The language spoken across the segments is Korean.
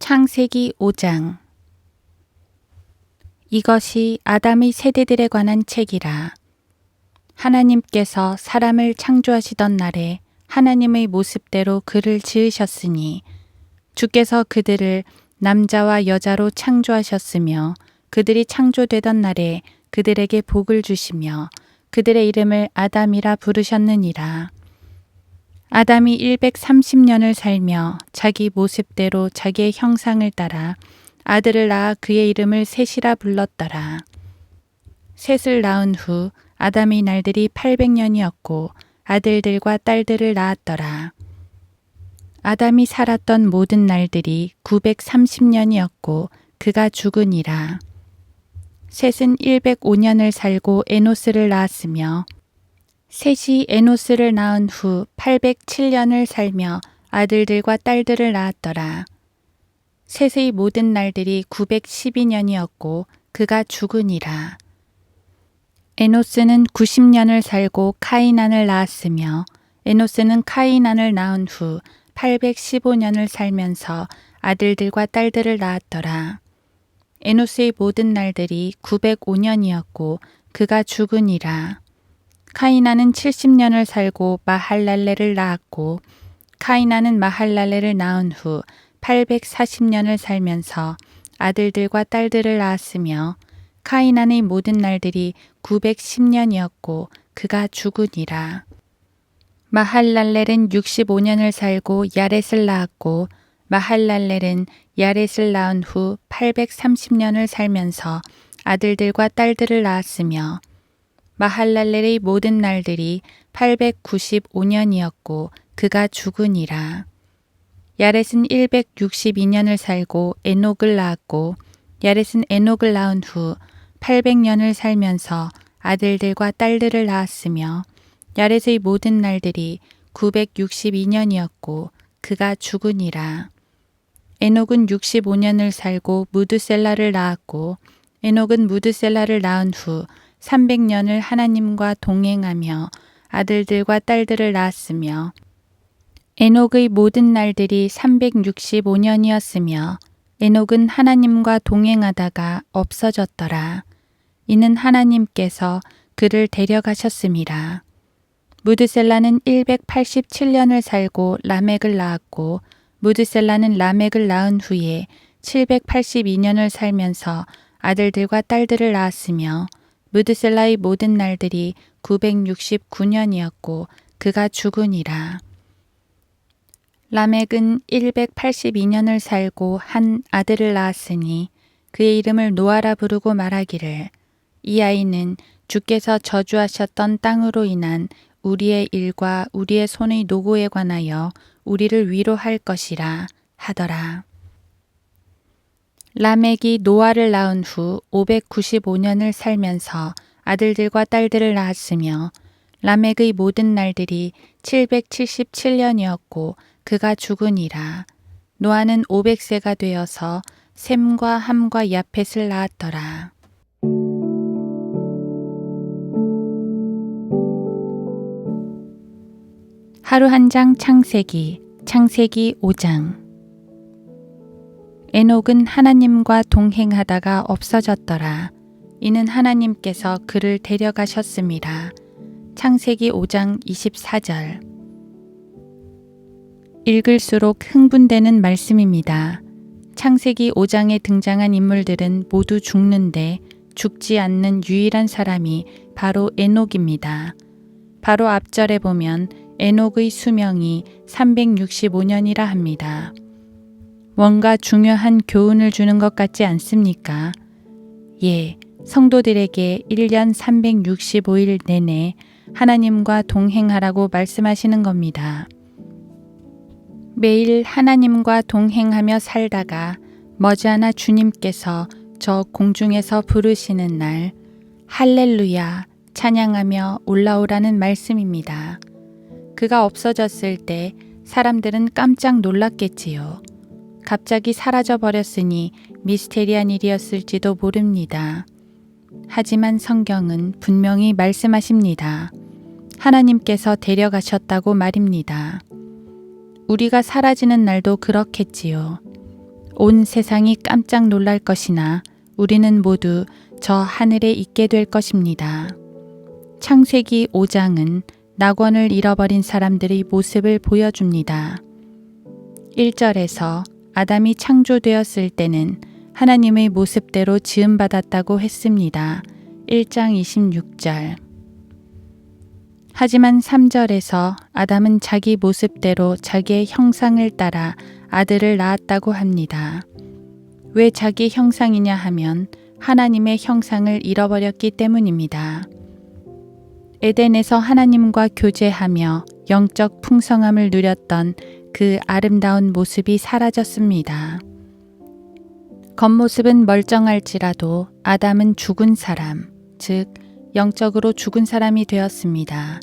창세기 5장. 이것이 아담의 세대들에 관한 책이라. 하나님께서 사람을 창조하시던 날에 하나님의 모습대로 그를 지으셨으니 주께서 그들을 남자와 여자로 창조하셨으며 그들이 창조되던 날에 그들에게 복을 주시며 그들의 이름을 아담이라 부르셨느니라. 아담이 130년을 살며 자기 모습대로 자기의 형상을 따라 아들을 낳아 그의 이름을 셋이라 불렀더라. 셋을 낳은 후 아담의 날들이 800년이었고 아들들과 딸들을 낳았더라. 아담이 살았던 모든 날들이 930년이었고 그가 죽으니라. 셋은 105년을 살고 에노스를 낳았으며 셋이 에노스를 낳은 후 807년을 살며 아들들과 딸들을 낳았더라. 셋의 모든 날들이 912년이었고 그가 죽으니라. 에노스는 90년을 살고 카이난을 낳았으며 에노스는 카이난을 낳은 후 815년을 살면서 아들들과 딸들을 낳았더라. 에노스의 모든 날들이 905년이었고 그가 죽으니라. 카이난은 70년을 살고 마할랄레를 낳았고 카이난은 마할랄레를 낳은 후 840년을 살면서 아들들과 딸들을 낳았으며 카이난의 모든 날들이 910년이었고 그가 죽으니라. 마할랄렐은 65년을 살고 야렛을 낳았고 마할랄렐은 야렛을 낳은 후 830년을 살면서 아들들과 딸들을 낳았으며 마할랄렐의 모든 날들이 895년이었고 그가 죽으니라. 야렛은 162년을 살고 에녹을 낳았고 야렛은 에녹을 낳은 후 800년을 살면서 아들들과 딸들을 낳았으며 야렛의 모든 날들이 962년이었고 그가 죽으니라. 에녹은 65년을 살고 무드셀라를 낳았고 에녹은 무드셀라를 낳은 후 300년을 하나님과 동행하며 아들들과 딸들을 낳았으며 에녹의 모든 날들이 365년이었으며 에녹은 하나님과 동행하다가 없어졌더라. 이는 하나님께서 그를 데려가셨음이라. 무드셀라는 187년을 살고 라멕을 낳았고 무드셀라는 라멕을 낳은 후에 782년을 살면서 아들들과 딸들을 낳았으며 무드셀라의 모든 날들이 969년이었고 그가 죽으니라. 라멕은 182년을 살고 한 아들을 낳았으니 그의 이름을 노아라 부르고 말하기를 이 아이는 주께서 저주하셨던 땅으로 인한 우리의 일과 우리의 손의 노고에 관하여 우리를 위로할 것이라 하더라. 라멕이 노아를 낳은 후 595년을 살면서 아들들과 딸들을 낳았으며 라멕의 모든 날들이 777년이었고 그가 죽으니라. 노아는 500세가 되어서 셈과 함과 야펫을 낳았더라. 하루 한 장 창세기 5장. 에녹은 하나님과 동행하다가 없어졌더라. 이는 하나님께서 그를 데려가셨음이라. 창세기 5장 24절. 읽을수록 흥분되는 말씀입니다. 창세기 5장에 등장한 인물들은 모두 죽는데 죽지 않는 유일한 사람이 바로 에녹입니다. 바로 앞절에 보면 에녹의 수명이 365년이라 합니다. 뭔가 중요한 교훈을 주는 것 같지 않습니까? 예, 성도들에게 1년 365일 내내 하나님과 동행하라고 말씀하시는 겁니다. 매일 하나님과 동행하며 살다가 머지않아 주님께서 저 공중에서 부르시는 날 할렐루야 찬양하며 올라오라는 말씀입니다. 그가 없어졌을 때 사람들은 깜짝 놀랐겠지요. 갑자기 사라져 버렸으니 미스테리한 일이었을지도 모릅니다. 하지만 성경은 분명히 말씀하십니다. 하나님께서 데려가셨다고 말입니다. 우리가 사라지는 날도 그렇겠지요. 온 세상이 깜짝 놀랄 것이나 우리는 모두 저 하늘에 있게 될 것입니다. 창세기 5장은 낙원을 잃어버린 사람들의 모습을 보여줍니다. 1절에서 아담이 창조되었을 때는 하나님의 모습대로 지음받았다고 했습니다. 1장 26절. 하지만 3절에서 아담은 자기 모습대로 자기의 형상을 따라 아들을 낳았다고 합니다. 왜 자기 형상이냐 하면 하나님의 형상을 잃어버렸기 때문입니다. 에덴에서 하나님과 교제하며 영적 풍성함을 누렸던 그 아름다운 모습이 사라졌습니다. 겉모습은 멀쩡할지라도 아담은 죽은 사람, 즉 영적으로 죽은 사람이 되었습니다.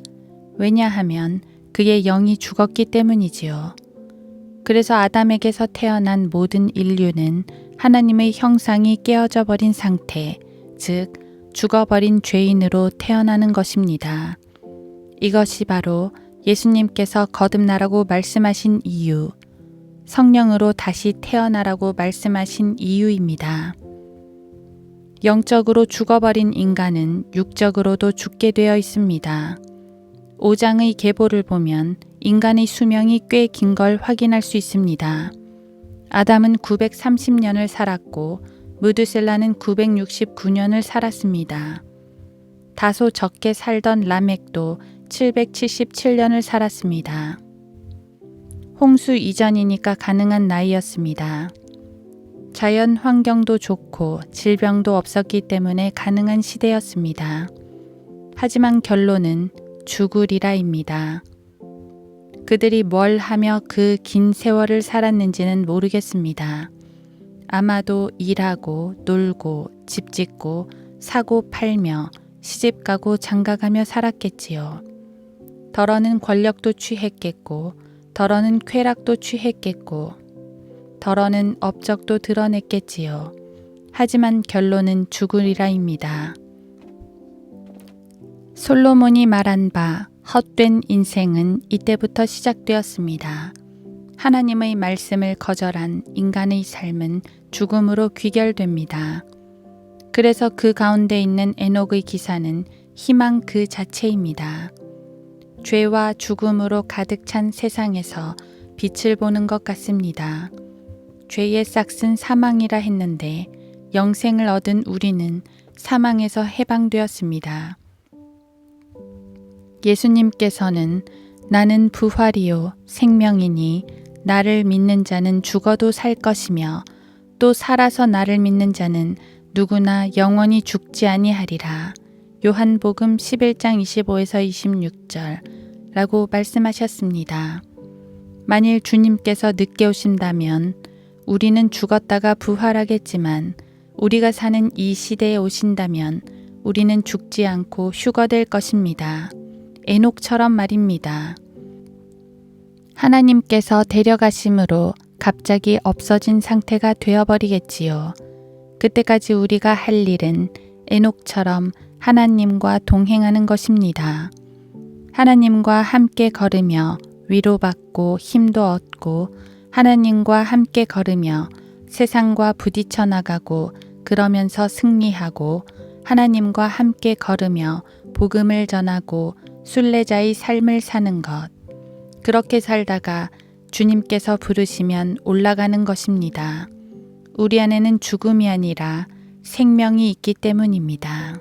왜냐하면 그의 영이 죽었기 때문이지요. 그래서 아담에게서 태어난 모든 인류는 하나님의 형상이 깨어져 버린 상태, 즉 죽어버린 죄인으로 태어나는 것입니다. 이것이 바로 예수님께서 거듭나라고 말씀하신 이유, 성령으로 다시 태어나라고 말씀하신 이유입니다. 영적으로 죽어버린 인간은 육적으로도 죽게 되어 있습니다. 5장의 계보를 보면 인간의 수명이 꽤 긴 걸 확인할 수 있습니다. 아담은 930년을 살았고 무드셀라는 969년을 살았습니다. 다소 적게 살던 라멕도 777년을 살았습니다. 홍수 이전이니까 가능한 나이였습니다. 자연 환경도 좋고 질병도 없었기 때문에 가능한 시대였습니다. 하지만 결론은 죽으리라입니다. 그들이 뭘 하며 그 긴 세월을 살았는지는 모르겠습니다. 아마도 일하고 놀고 집 짓고 사고 팔며 시집가고 장가가며 살았겠지요. 더러는 권력도 취했겠고 더러는 쾌락도 취했겠고 더러는 업적도 드러냈겠지요. 하지만 결론은 죽으리라입니다. 솔로몬이 말한 바 헛된 인생은 이때부터 시작되었습니다. 하나님의 말씀을 거절한 인간의 삶은 죽음으로 귀결됩니다. 그래서 그 가운데 있는 에녹의 기사는 희망 그 자체입니다. 죄와 죽음으로 가득 찬 세상에서 빛을 보는 것 같습니다. 죄의 싹은 사망이라 했는데 영생을 얻은 우리는 사망에서 해방되었습니다. 예수님께서는 나는 부활이요 생명이니 나를 믿는 자는 죽어도 살 것이며 또 살아서 나를 믿는 자는 누구나 영원히 죽지 아니하리라. 요한복음 11장 25에서 26절 라고 말씀하셨습니다. 만일 주님께서 늦게 오신다면 우리는 죽었다가 부활하겠지만 우리가 사는 이 시대에 오신다면 우리는 죽지 않고 휴거될 것입니다. 에녹처럼 말입니다. 하나님께서 데려가심으로 갑자기 없어진 상태가 되어버리겠지요. 그때까지 우리가 할 일은 에녹처럼 하나님과 동행하는 것입니다. 하나님과 함께 걸으며 위로받고 힘도 얻고 하나님과 함께 걸으며 세상과 부딪혀 나가고 그러면서 승리하고 하나님과 함께 걸으며 복음을 전하고 순례자의 삶을 사는 것. 그렇게 살다가 주님께서 부르시면 올라가는 것입니다. 우리 안에는 죽음이 아니라 생명이 있기 때문입니다.